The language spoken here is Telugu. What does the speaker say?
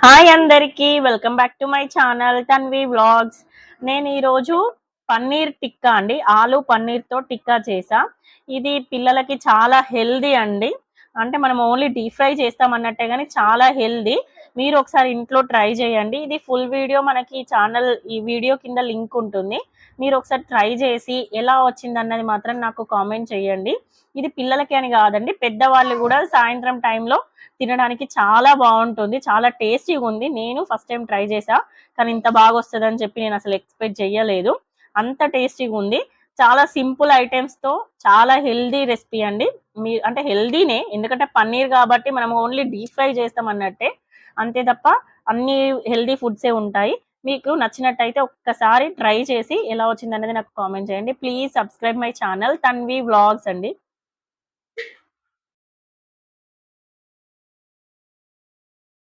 హాయ్ అందరికి welcome back to my channel Tanvi vlogs. నేను ఈరోజు పన్నీర్ టిక్కా అండి, ఆలు పన్నీర్తో టిక్కా చేసా. ఇది పిల్లలకి చాలా హెల్దీ అండి. అంటే మనం ఓన్లీ డీప్ ఫ్రై చేస్తాం అన్నట్టే కానీ చాలా హెల్దీ. మీరు ఒకసారి ఇంట్లో ట్రై చేయండి. ఇది ఫుల్ వీడియో మనకి ఛానల్ ఈ వీడియో కింద లింక్ ఉంటుంది. మీరు ఒకసారి ట్రై చేసి ఎలా వచ్చింది అన్నది మాత్రం నాకు కామెంట్ చేయండి. ఇది పిల్లలకి అని కాదండి, పెద్దవాళ్ళు కూడా సాయంత్రం టైంలో తినడానికి చాలా బాగుంటుంది, చాలా టేస్టీగా ఉంది. నేను ఫస్ట్ టైం ట్రై చేసా, కానీ ఇంత బాగా వస్తుందని చెప్పి నేను అసలు ఎక్స్పెక్ట్ చేయలేదు. అంత టేస్టీగా ఉంది. చాలా సింపుల్ ఐటమ్స్తో చాలా హెల్దీ రెసిపీ అండి. మీ అంటే హెల్దీనే, ఎందుకంటే పన్నీర్ కాబట్టి మనం ఓన్లీ డీప్ ఫ్రై చేస్తాం అన్నట్టే, అంతే తప్ప అన్ని హెల్దీ ఫుడ్సే ఉంటాయి. మీకు నచ్చినట్టయితే ఒక్కసారి ట్రై చేసి ఎలా వచ్చింది అనేది నాకు కామెంట్ చేయండి. Please subscribe my channel Tanvi vlogs అండి.